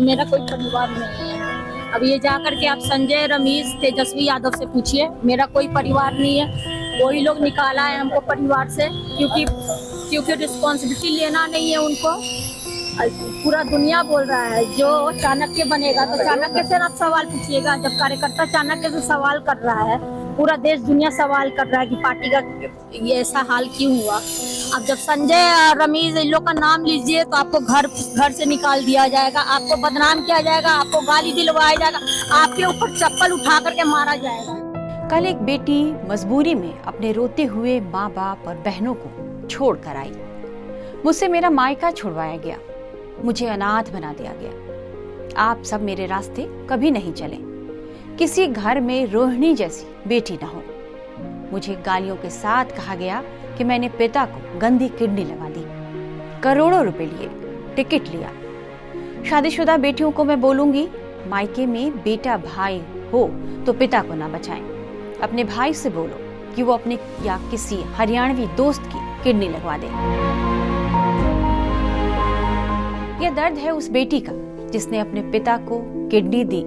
मेरा कोई परिवार नहीं है। अब ये जाकर के आप संजय, रमेश, तेजस्वी यादव से पूछिए, मेरा कोई परिवार नहीं है। वही लोग निकाला है हमको परिवार से, क्योंकि रिस्पॉन्सिबिलिटी लेना नहीं है उनको। पूरा दुनिया बोल रहा है जो चाणक्य बनेगा, तो चाणक्य से आप सवाल पूछिएगा। जब कार्यकर्ता चाणक्य से सवाल कर रहा है, पूरा देश दुनिया सवाल कर रहा है कि पार्टी का ये ऐसा हाल क्यों हुआ। अब जब संजय और रमेश इन लोग का नाम लीजिए तो आपको घर से निकाल दिया जाएगा, आपको बदनाम किया जाएगा, आपको गाली दिलवाया जाएगा, आपके ऊपर चप्पल उठा करके मारा जाएगा। कल एक बेटी मजबूरी में अपने रोते हुए माँ बाप और बहनों को छोड़ कर आई। मुझसे मेरा मायका छुड़वाया गया, मुझे अनाथ बना दिया गया। आप सब मेरे रास्ते कभी नहीं चले। किसी घर में रोहिणी जैसी बेटी न हो। मुझे गालियों के साथ कहा गया कि मैंने पिता को गंदी किडनी लगा दी। करोड़ों रुपए लिए, टिकट लिया। शादीशुदा बेटियों को मैं बोलूंगी, मायके में बेटा भाई हो तो पिता को ना बचाएं। अपने भाई से बोलो कि वो अपने या किसी हरियाणवी दोस्त की किडनी लगवा दे। यह दर्द है उस बेटी का जिसने अपने पिता को किडनी दी,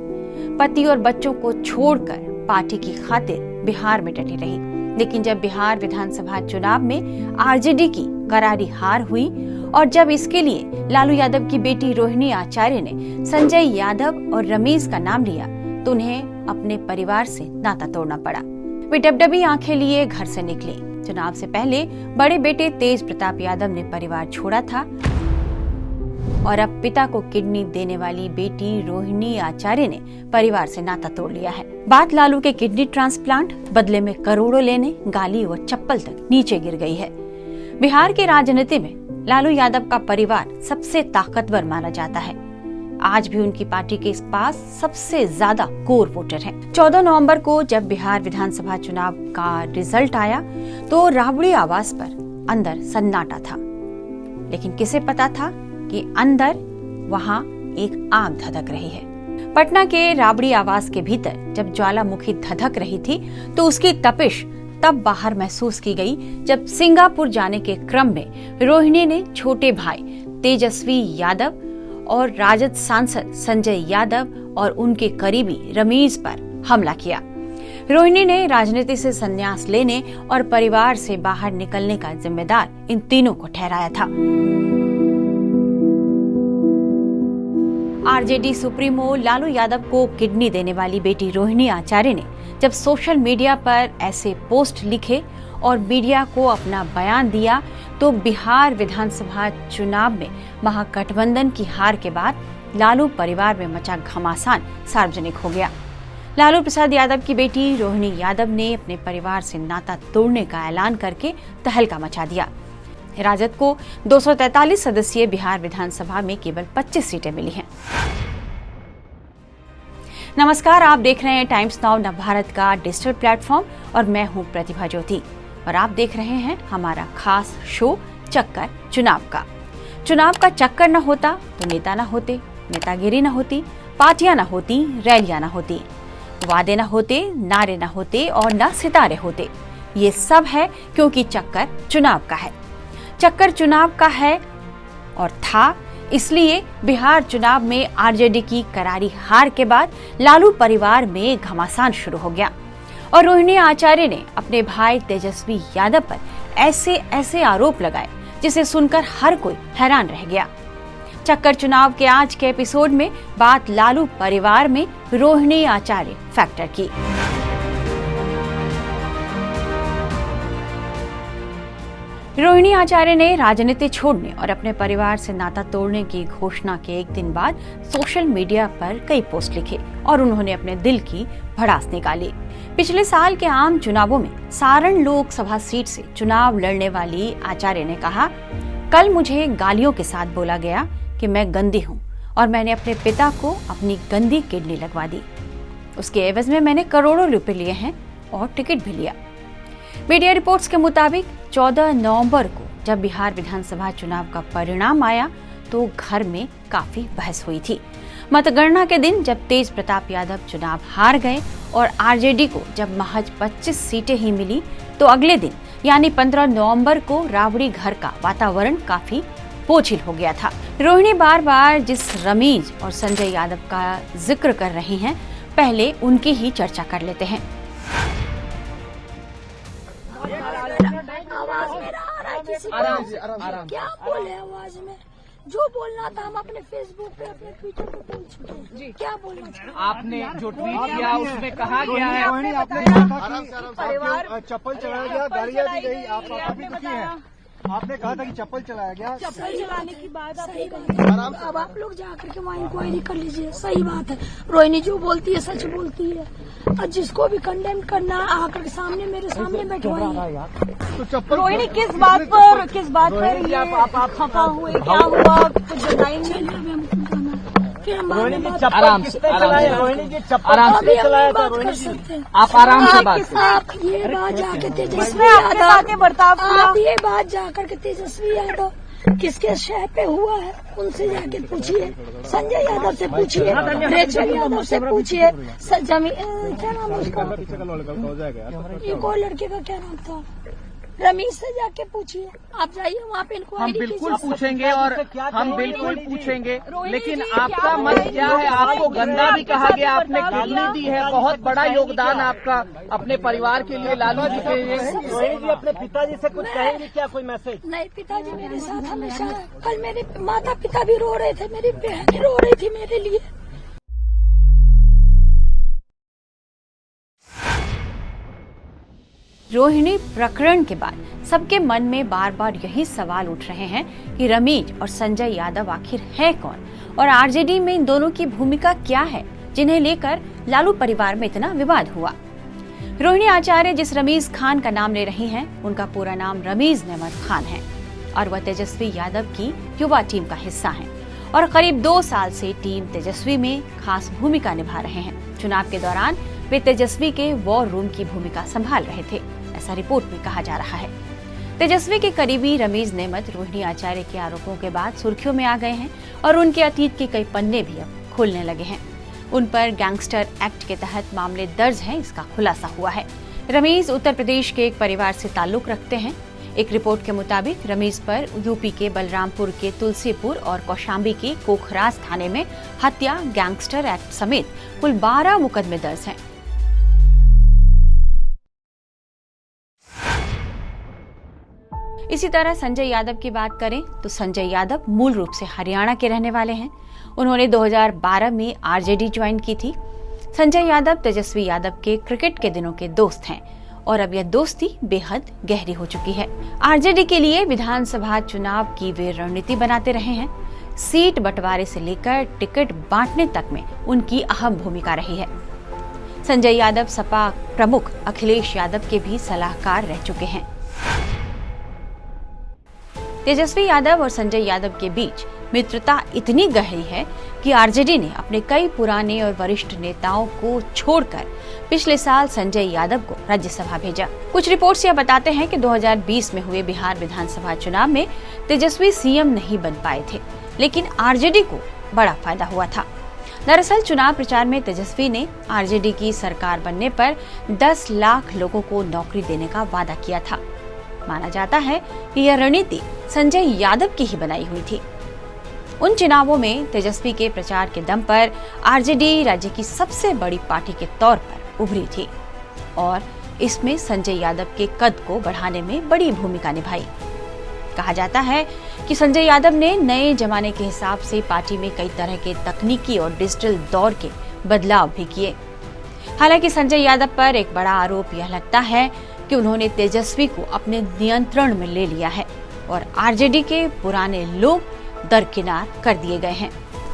पति और बच्चों को छोड़कर पार्टी की खातिर बिहार में डटी रही। लेकिन जब बिहार विधानसभा चुनाव में आरजेडी की करारी हार हुई और जब इसके लिए लालू यादव की बेटी रोहिणी आचार्य ने संजय यादव और रमेश का नाम लिया तो उन्हें अपने परिवार से नाता तोड़ना पड़ा। वे डबडबी आंखें लिए घर से निकले। चुनाव से पहले बड़े बेटे तेज प्रताप यादव ने परिवार छोड़ा था और अब पिता को किडनी देने वाली बेटी रोहिणी आचार्य ने परिवार से नाता तोड़ लिया है। बात लालू के किडनी ट्रांसप्लांट, बदले में करोड़ों लेने, गाली और चप्पल तक नीचे गिर गई है। बिहार की राजनीति में लालू यादव का परिवार सबसे ताकतवर माना जाता है। आज भी उनकी पार्टी के पास सबसे ज्यादा कोर वोटर हैं। 14 नवंबर को जब बिहार विधानसभा चुनाव का रिजल्ट आया तो राबड़ी आवास पर अंदर सन्नाटा था। लेकिन किसे पता था कि अंदर वहां एक आग धधक रही है। पटना के राबड़ी आवास के भीतर जब ज्वालामुखी धधक रही थी तो उसकी तपिश तब बाहर महसूस की गई जब सिंगापुर जाने के क्रम में रोहिणी ने छोटे भाई तेजस्वी यादव और राजद सांसद संजय यादव और उनके करीबी रमेश पर हमला किया। रोहिणी ने राजनीति से संन्यास लेने और परिवार से बाहर निकलने का जिम्मेदार इन तीनों को ठहराया था। आरजेडी सुप्रीमो लालू यादव को किडनी देने वाली बेटी रोहिणी आचार्य ने जब सोशल मीडिया पर ऐसे पोस्ट लिखे और मीडिया को अपना बयान दिया तो बिहार विधानसभा चुनाव में महागठबंधन की हार के बाद लालू परिवार में मचा घमासान सार्वजनिक हो गया। लालू प्रसाद यादव की बेटी रोहिणी यादव ने अपने परिवार से नाता तोड़ने का ऐलान करके तहलका मचा दिया। राजद को 243 सदस्यीय बिहार विधानसभा में केवल 25 सीटें मिली हैं। नमस्कार, आप देख रहे हैं टाइम्स नाउ नवभारत का डिजिटल प्लेटफॉर्म और मैं हूं प्रतिभा ज्योति और आप देख रहे हैं हमारा खास शो चक्कर चुनाव का। चुनाव का चक्कर न होता तो नेता न होते, नेतागिरी न होती, पार्टियां न होती, रैलियां न होती, वादे न होते, नारे न होते और न सितारे होते। ये सब है क्योंकि चक्कर चुनाव का है। चक्कर चुनाव का है और था, इसलिए बिहार चुनाव में आरजेडी की करारी हार के बाद लालू परिवार में घमासान शुरू हो गया और रोहिणी आचार्य ने अपने भाई तेजस्वी यादव पर ऐसे आरोप लगाए जिसे सुनकर हर कोई हैरान रह गया। चक्कर चुनाव के आज के एपिसोड में बात लालू परिवार में रोहिणी आचार्य फैक्टर की। रोहिणी आचार्य ने राजनीति छोड़ने और अपने परिवार से नाता तोड़ने की घोषणा के एक दिन बाद सोशल मीडिया पर कई पोस्ट लिखे और उन्होंने अपने दिल की भड़ास निकाली। पिछले साल के आम चुनावों में सारण लोकसभा सीट से चुनाव लड़ने वाली आचार्य ने कहा, कल मुझे गालियों के साथ बोला गया कि मैं गंदी हूँ और मैंने अपने पिता को अपनी गंदी किडनी लगवा दी। उसके एवज में मैंने करोड़ों रुपए लिए हैं और टिकट भी लिया। मीडिया रिपोर्ट्स के मुताबिक 14 नवंबर को जब बिहार विधानसभा चुनाव का परिणाम आया तो घर में काफी बहस हुई थी। मतगणना के दिन जब तेज प्रताप यादव चुनाव हार गए और आरजेडी को जब महज 25 सीटें ही मिली तो अगले दिन यानी 15 नवंबर को राबड़ी घर का वातावरण काफी बोझिल हो गया था। रोहिणी बार बार जिस रमीज और संजय यादव का जिक्र कर रही हैं, पहले उनकी ही चर्चा कर लेते हैं। आराम से क्या बोले आवाज में, जो बोलना था हम अपने फेसबुक पे अपने ट्विटर पे बोल चुके हैं। क्या बोलना चाहिए? आपने जो ट्वीट किया उसमें कहा गया है परिवार चप्पल चलाया गया, गाड़ियां दी गई, आप काफी दुखी हैं। आपने कहा था कि चप्पल चलाया गया, चप्पल चलाने की बात सही कही। अब आप लोग जाकर के वहाँ इंक्वायरी कर लीजिए। सही बात है, रोहिणी जो बोलती है सच बोलती है, और जिसको भी कंडेम करना आकर के सामने मेरे सामने बैठवाइए। तो चप्पल रोहिणी किस बात पर ये खफा हुए, क्या हुआ कुछ बताएंगे? फिर हम बाद में बात आराम से रोहिणी जी चप्पल आराम अभी से हम नहीं बात कर सकते हैं। आप आराम से बात आप ये बात जाके तेजस्वी यादव, आप ये बात जाकर के तेजस्वी यादव किसके शह पे हुआ है उनसे जाके पूछिए, संजय यादव से पूछिए, रेचल यादव से पूछिए, क्या नाम है उसका, एक और लड़के का क्या नाम था, रमीज से जाके पूछिए। आप जाइए वहाँ पे इनको हम बिल्कुल पूछेंगे और हम बिल्कुल पूछेंगे, लेकिन आपका मत क्या है? आपको गंदा भी कहा गया, आपने किडनी दी है, बहुत बड़ा योगदान आपका अपने परिवार के लिए, लालू जी के लिए। रोहिणी जी अपने पिताजी से कुछ कहेंगे क्या, कोई मैसेज? नहीं, पिताजी मेरे साथ हमेशा है। कल मेरे माता पिता भी रो रहे थे, मेरी बहन रो रही थी मेरे लिए। रोहिणी प्रकरण के बाद सबके मन में बार बार यही सवाल उठ रहे हैं कि रमीज और संजय यादव आखिर है कौन, और आरजेडी में इन दोनों की भूमिका क्या है, जिन्हें लेकर लालू परिवार में इतना विवाद हुआ। रोहिणी आचार्य जिस रमीज खान का नाम ले रही हैं, उनका पूरा नाम रमीज नेमत खान है और वह तेजस्वी यादव की युवा टीम का हिस्सा हैं और करीब 2 साल से टीम तेजस्वी में खास भूमिका निभा रहे हैं। चुनाव के दौरान वे तेजस्वी के वॉर रूम की भूमिका संभाल रहे थे, ऐसा रिपोर्ट में कहा जा रहा है। तेजस्वी के करीबी रमीज नेमत रोहिणी आचार्य के आरोपों के बाद सुर्खियों में आ गए हैं और उनके अतीत के कई पन्ने भी अब खुलने लगे हैं। उन पर गैंगस्टर एक्ट के तहत मामले दर्ज हैं, इसका खुलासा हुआ है। रमीज उत्तर प्रदेश के एक परिवार से ताल्लुक रखते हैं। एक रिपोर्ट के मुताबिक रमीज पर यूपी के बलरामपुर के तुलसीपुर और कौशाम्बी के कोखराज थाने में हत्या, गैंगस्टर एक्ट समेत कुल 12 मुकदमे दर्ज हैं। इसी तरह संजय यादव की बात करें तो संजय यादव मूल रूप से हरियाणा के रहने वाले हैं। उन्होंने 2012 में आरजेडी ज्वाइन की थी। संजय यादव तेजस्वी यादव के क्रिकेट के दिनों के दोस्त हैं और अब यह दोस्ती बेहद गहरी हो चुकी है। आरजेडी के लिए विधानसभा चुनाव की वे रणनीति बनाते रहे हैं। सीट बंटवारे से लेकर टिकट बांटने तक में उनकी अहम भूमिका रही है। संजय यादव सपा प्रमुख अखिलेश यादव के भी सलाहकार रह चुके हैं। तेजस्वी यादव और संजय यादव के बीच मित्रता इतनी गहरी है कि आरजेडी ने अपने कई पुराने और वरिष्ठ नेताओं को छोड़कर पिछले साल संजय यादव को राज्यसभा भेजा। कुछ रिपोर्ट्स यह बताते हैं कि 2020 में हुए बिहार विधानसभा चुनाव में तेजस्वी सीएम नहीं बन पाए थे, लेकिन आरजेडी को बड़ा फायदा हुआ था। दरअसल चुनाव प्रचार में तेजस्वी ने आरजेडी की सरकार बनने पर 10 लाख लोगों को नौकरी देने का वादा किया था। माना जाता है कि यह रणनीति संजय यादव की ही बनाई हुई थी। उन चुनावों में तेजस्वी के प्रचार के दम पर आरजेडी राज्य की सबसे बड़ी पार्टी के तौर पर उभरी थी और इसमें संजय यादव के कद को बढ़ाने में बड़ी भूमिका निभाई। कहा जाता है कि संजय यादव ने नए जमाने के हिसाब से पार्टी में कई तरह के तकनीकी और डिजिटल दौर के बदलाव भी किए। हालांकि संजय यादव पर एक बड़ा आरोप यह लगता है कि उन्होंने तेजस्वी को अपने नियंत्रण में ले लिया है और आरजेडी के पुराने लोग दरकिनार कर दिए गए हैं।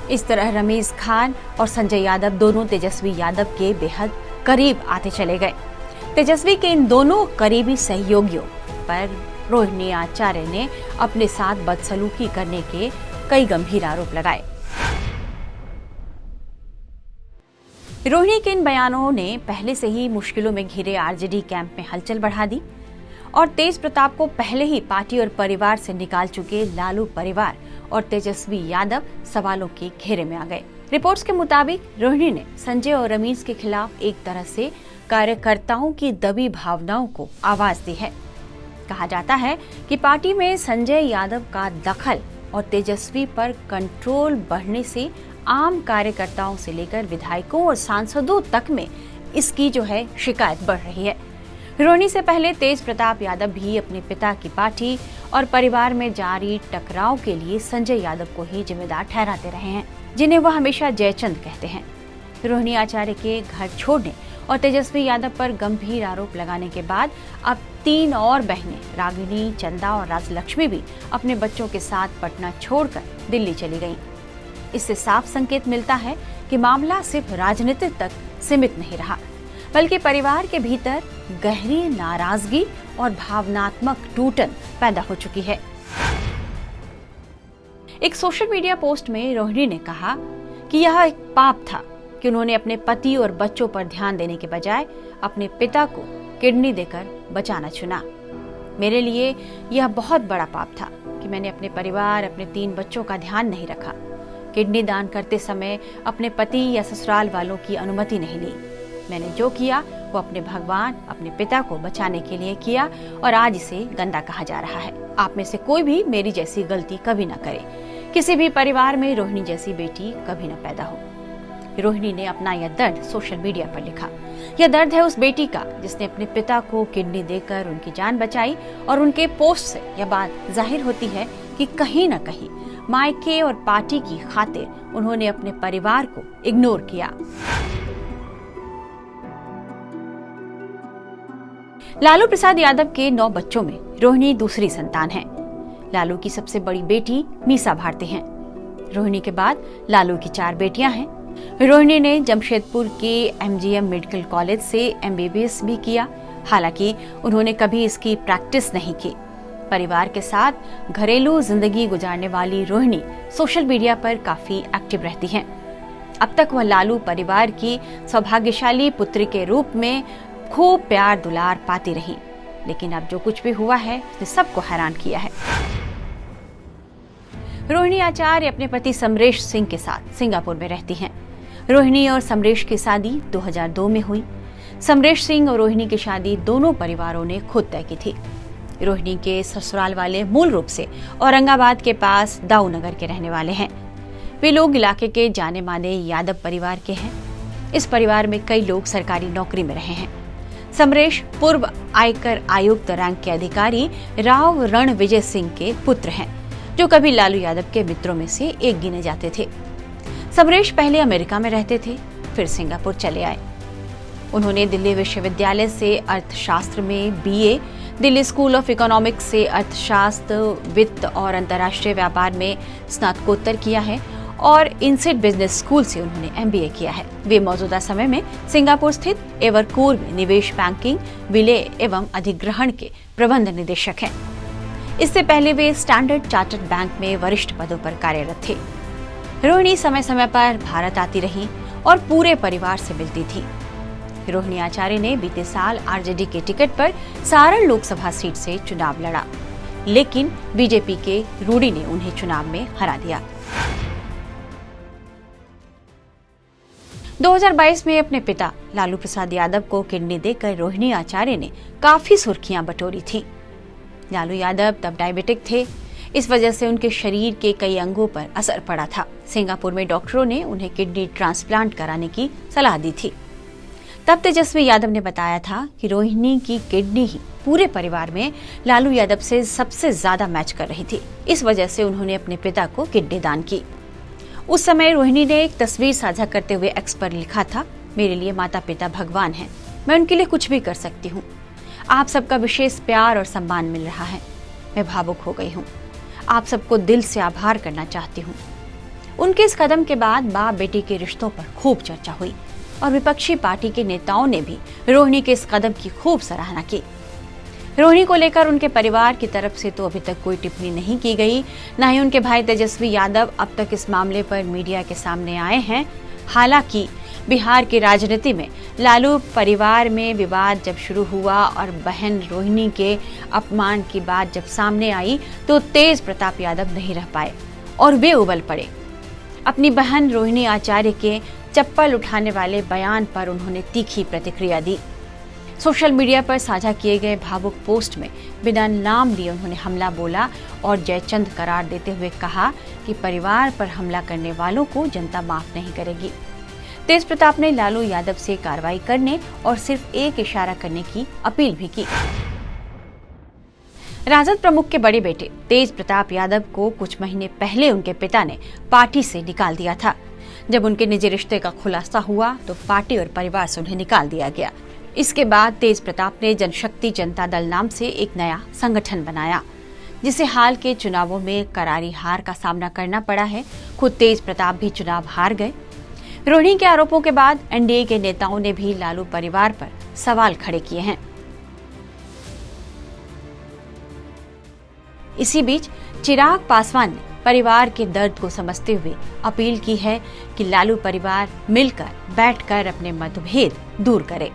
इस तरह रमीज खान और संजय यादव दोनों तेजस्वी यादव के बेहद करीब आते चले गए। तेजस्वी के इन दोनों करीबी सहयोगियों पर रोहिणी आचार्य ने अपने साथ बदसलूकी करने के कई गंभीर आरोप लगाए। रोहिणी के इन बयानों ने पहले से ही मुश्किलों में घिरे आरजेडी कैंप में हलचल बढ़ा दी और तेज प्रताप को पहले ही पार्टी और परिवार से निकाल चुके लालू परिवार और तेजस्वी यादव सवालों के घेरे में आ गए। रिपोर्ट्स के मुताबिक रोहिणी ने संजय और रमीज के खिलाफ एक तरह से कार्यकर्ताओं की दबी भावनाओं को आवाज दी है। कहा जाता है कि पार्टी में संजय यादव का दखल और तेजस्वी पर कंट्रोल बढ़ने से आम कार्यकर्ताओं से लेकर विधायकों और सांसदों तक में इसकी जो है शिकायत बढ़ रही है। रोहिणी से पहले तेज प्रताप यादव भी अपने पिता की पार्टी और परिवार में जारी टकराव के लिए संजय यादव को ही जिम्मेदार ठहराते रहे हैं, जिन्हें वह हमेशा जयचंद कहते हैं। रोहिणी आचार्य के घर छोड़ने और तेजस्वी यादव पर गंभीर आरोप लगाने के बाद अब 3 और बहनें रागिनी, चंदा और राजलक्ष्मी भी अपने बच्चों के साथ पटना छोड़कर दिल्ली चली गईं। इससे साफ संकेत मिलता है कि मामला सिर्फ राजनीति तक सीमित नहीं रहा, बल्कि परिवार के भीतर गहरी नाराजगी और भावनात्मक टूटन पैदा हो चुकी है। एक सोशल मीडिया पोस्ट में रोहिणी ने कहा कि यह एक पाप था कि उन्होंने अपने पति और बच्चों पर ध्यान देने के बजाय अपने पिता को किडनी देकर बचाना चुना। मेरे लिए यह बहुत बड़ा पाप था कि मैंने अपने परिवार, अपने 3 बच्चों का ध्यान नहीं रखा। किडनी दान करते समय अपने पति या ससुराल वालों की अनुमति नहीं ली। मैंने जो किया वो अपने भगवान, अपने पिता को बचाने के लिए किया और आज इसे गंदा कहा जा रहा है। आप में से कोई भी मेरी जैसी गलती कभी न करे। किसी भी परिवार में रोहिणी जैसी बेटी कभी न पैदा हो। रोहिणी ने अपना यह दर्द सोशल मीडिया पर लिखा। यह दर्द है उस बेटी का जिसने अपने पिता को किडनी देकर उनकी जान बचाई और उनके पोस्ट से यह बात जाहिर होती है कि कहीं न कहीं मायके और पार्टी की खातिर उन्होंने अपने परिवार को इग्नोर किया। लालू प्रसाद यादव के 9 बच्चों में रोहिणी दूसरी संतान है। लालू की सबसे बड़ी बेटी मीसा भारती हैं। रोहिणी के बाद लालू की 4 बेटियां हैं। रोहिणी ने जमशेदपुर के MGM मेडिकल कॉलेज से MBBS भी किया। हालांकि उन्होंने कभी इसकी प्रैक्टिस नहीं की। परिवार के साथ घरेलू जिंदगी गुजारने वाली रोहिणी सोशल मीडिया पर काफी एक्टिव रहती हैं। अब तक वह लालू परिवार की सौभाग्यशाली पुत्री के रूप में खूब प्यार दुलार पाती रही, लेकिन अब जो कुछ भी हुआ है उसने सबको हैरान किया है। रोहिणी आचार्य अपने पति समरेश सिंह के साथ सिंगापुर में रहती हैं। रोहिणी और समरेश की शादी 2002 में हुई। समरेश सिंह और रोहिणी की शादी दोनों परिवारों ने खुद तय की थी। रोहिणी के ससुराल वाले मूल रूप से औरंगाबाद के पास दाऊ नगर के रहने वाले हैं। वे लोग इलाके के जाने माने यादव परिवार के हैं। इस परिवार में कई लोग सरकारी नौकरी में रहे हैं। समरेश पूर्व आयकर आयुक्त रैंक के अधिकारी राव रणविजय सिंह के पुत्र हैं, जो कभी लालू यादव के मित्रों में से एक गिने जाते थे। समरेश पहले अमेरिका में रहते थे, फिर सिंगापुर चले आए। उन्होंने दिल्ली विश्वविद्यालय से अर्थशास्त्र में BA, Delhi school of economics से अर्थशास्त्र, वित्त और अंतर्राष्ट्रीय व्यापार में स्नातकोत्तर किया है और इनसेट बिजनेस स्कूल से उन्होंने MBA किया है। वे मौजूदा समय में सिंगापुर स्थित एवरकोर में निवेश बैंकिंग, विलय एवं अधिग्रहण के प्रबंध निदेशक हैं। इससे पहले वे स्टैंडर्ड चार्टर्ड बैंक में वरिष्ठ पदों पर कार्यरत थे। रोहिणी समय समय पर भारत आती रही और पूरे परिवार से मिलती थी। रोहिणी आचार्य ने बीते साल RJD के टिकट पर सारण लोकसभा सीट से चुनाव लड़ा, लेकिन बीजेपी के रूडी ने उन्हें चुनाव में हरा दिया। 2022 में अपने पिता लालू प्रसाद यादव को किडनी देकर रोहिणी आचार्य ने काफी सुर्खियां बटोरी थी। लालू यादव तब डायबिटिक थे, इस वजह से उनके शरीर के कई अंगों पर असर पड़ा था। सिंगापुर में डॉक्टरों ने उन्हें किडनी ट्रांसप्लांट कराने की सलाह दी थी। तब तेजस्वी यादव ने बताया था कि रोहिणी की किडनी ही पूरे परिवार में लालू यादव से सबसे ज्यादा मैच कर रही थी। इस वजह से उन्होंने अपने पिता को किडनी दान की। उस समय रोहिणी ने एक तस्वीर साझा करते हुए एक्स पर लिखा था, मेरे लिए माता पिता भगवान हैं, मैं उनके लिए कुछ भी कर सकती हूँ। आप सबका विशेष प्यार और सम्मान मिल रहा है, मैं भावुक हो गई हूँ। आप सबको दिल से आभार करना चाहती हूँ। उनके इस कदम के बाद बाप बेटी के रिश्तों पर खूब चर्चा हुई और विपक्षी पार्टी के नेताओं ने भी रोहिणी के इस कदम की खूब सराहना की। रोहिणी को लेकर उनके परिवार की तरफ से तो अभी तक कोई टिप्पणी नहीं की गई, न ही उनके भाई तेजस्वी यादव अब तक इस मामले पर मीडिया के सामने आए हैं। हालांकि बिहार की राजनीति में लालू परिवार में विवाद जब शुरू हुआ और बहन रोहिणी के अपमान की बात जब सामने आई तो तेज प्रताप यादव नहीं रह पाए और वे उबल पड़े। अपनी बहन रोहिणी आचार्य के चप्पल उठाने वाले बयान पर उन्होंने तीखी प्रतिक्रिया दी। सोशल मीडिया पर साझा किए गए भावुक पोस्ट में बिना नाम लिए उन्होंने हमला बोला और जयचंद करार देते हुए कहा कि परिवार पर हमला करने वालों को जनता माफ नहीं करेगी। तेज प्रताप ने लालू यादव से कार्रवाई करने और सिर्फ एक इशारा करने की अपील भी की। राजद प्रमुख के बड़े बेटे तेज प्रताप यादव को कुछ महीने पहले उनके पिता ने पार्टी से निकाल दिया था। जब उनके निजी रिश्ते का खुलासा हुआ तो पार्टी और परिवार से उन्हें निकाल दिया गया। इसके बाद तेज प्रताप ने जनशक्ति जनता दल नाम से एक नया संगठन बनाया, जिसे हाल के चुनावों में करारी हार का सामना करना पड़ा है। खुद तेज प्रताप भी चुनाव हार गए। रोहिणी के आरोपों के बाद एनडीए के नेताओं ने भी लालू परिवार पर सवाल खड़े किए हैं। इसी बीच चिराग पासवान ने परिवार के दर्द को समझते हुए अपील की है कि लालू परिवार मिलकर बैठकर अपने मतभेद दूर करे।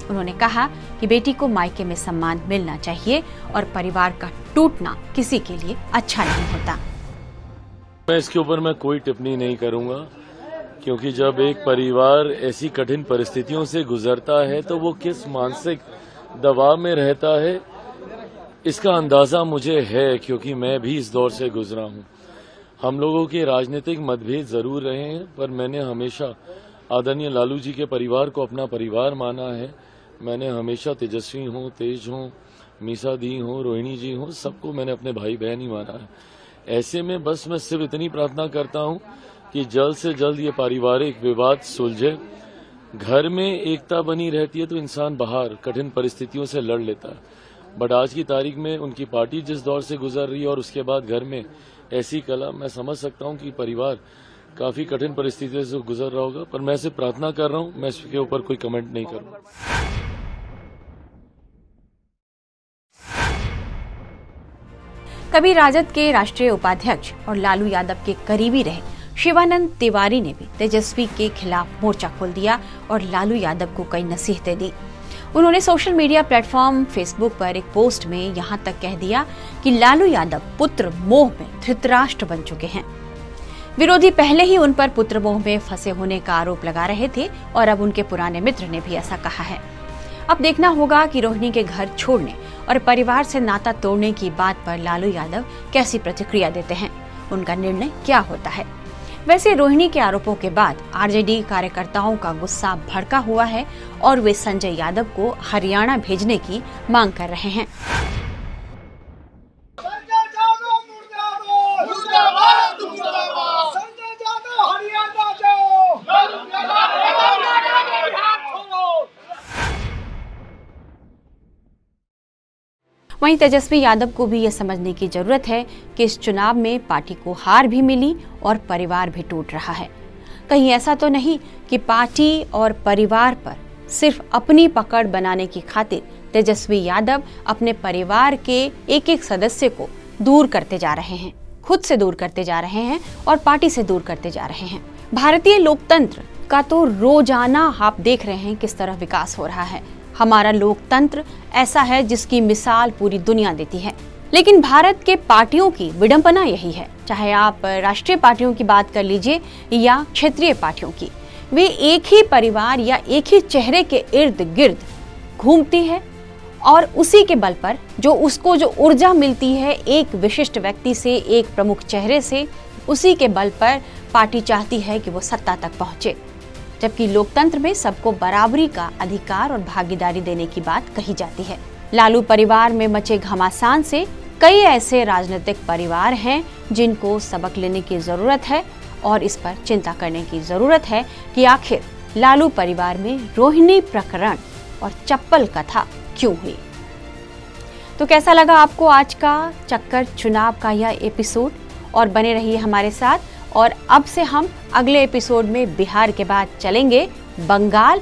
उन्होंने कहा कि बेटी को मायके में सम्मान मिलना चाहिए और परिवार का टूटना किसी के लिए अच्छा नहीं होता। मैं इसके ऊपर मैं कोई टिप्पणी नहीं करूंगा, क्योंकि जब एक परिवार ऐसी कठिन परिस्थितियों से गुजरता है तो वो किस मानसिक दबाव में रहता है, इसका अंदाजा मुझे है, क्योंकि मैं भी इस दौर से गुजरा हूं। हम लोगों के राजनीतिक मतभेद जरूर रहे हैं, पर मैंने हमेशा आदरणीय लालू जी के परिवार को अपना परिवार माना है। मैंने हमेशा तेजस्वी हो, तेज हो, मीसा दी हो, रोहिणी जी हो, सबको मैंने अपने भाई बहन ही माना है। ऐसे में बस मैं सिर्फ इतनी प्रार्थना करता हूं कि जल्द से जल्द ये पारिवारिक विवाद सुलझे। घर में एकता बनी रहती है तो इंसान बाहर कठिन परिस्थितियों से लड़ लेता है, बट आज की तारीख में उनकी पार्टी जिस दौर से गुजर रही है और उसके बाद घर में ऐसी कला, मैं समझ सकता हूं कि परिवार काफी कठिन परिस्थितियों से गुजर रहा होगा। पर मैं सिर्फ प्रार्थना कर रहा हूं, मैं इसके ऊपर कोई कमेंट नहीं करूंगा। कभी राजद के राष्ट्रीय उपाध्यक्ष और लालू यादव के करीबी रहे शिवानंद तिवारी ने भी तेजस्वी के खिलाफ मोर्चा खोल दिया और लालू यादव को कई नसीहतें दी। उन्होंने सोशल मीडिया प्लेटफॉर्म फेसबुक पर एक पोस्ट में यहां तक कह दिया कि लालू यादव पुत्र मोह में धृतराष्ट्र बन चुके हैं। विरोधी पहले ही उन पर पुत्र मोह में फंसे होने का आरोप लगा रहे थे और अब उनके पुराने मित्र ने भी ऐसा कहा है। अब देखना होगा कि रोहिणी के घर छोड़ने और परिवार से नाता तोड़ने की बात पर लालू यादव कैसी प्रतिक्रिया देते हैं, उनका निर्णय क्या होता है। वैसे रोहिणी के आरोपों के बाद आरजेडी कार्यकर्ताओं का गुस्सा भड़का हुआ है और वे संजय यादव को हरियाणा भेजने की मांग कर रहे हैं। वहीं तेजस्वी यादव को भी यह समझने की जरूरत है कि इस चुनाव में पार्टी को हार भी मिली और परिवार भी टूट रहा है। कहीं ऐसा तो नहीं कि पार्टी और परिवार पर सिर्फ अपनी पकड़ बनाने की खातिर तेजस्वी यादव अपने परिवार के एक एक सदस्य को दूर करते जा रहे हैं, खुद से दूर करते जा रहे हैं और पार्टी से दूर करते जा रहे हैं। भारतीय लोकतंत्र का तो रोजाना आप देख रहे हैं किस तरह विकास हो रहा है। हमारा लोकतंत्र ऐसा है जिसकी मिसाल पूरी दुनिया देती है। लेकिन भारत के पार्टियों की विडंबना यही है, चाहे आप राष्ट्रीय पार्टियों की बात कर लीजिए या क्षेत्रीय पार्टियों की, वे एक ही परिवार या एक ही चेहरे के इर्द गिर्द घूमती है और उसी के बल पर जो ऊर्जा मिलती है एक विशिष्ट व्यक्ति से, एक प्रमुख चेहरे से, उसी के बल पर पार्टी चाहती है कि वो सत्ता तक पहुंचे। जबकि लोकतंत्र में सबको बराबरी का अधिकार और भागीदारी देने की बात कही जाती है। लालू परिवार में मचे घमासान से कई ऐसे राजनीतिक परिवार हैं जिनको सबक लेने की जरूरत है और इस पर चिंता करने की जरूरत है कि आखिर लालू परिवार में रोहिणी प्रकरण और चप्पल कथा क्यों हुई। तो कैसा लगा आपको आज का चक्कर चुनाव का यह एपिसोड, और बने रहिए हमारे साथ। और अब से हम अगले एपिसोड में बिहार के बाद चलेंगे बंगाल,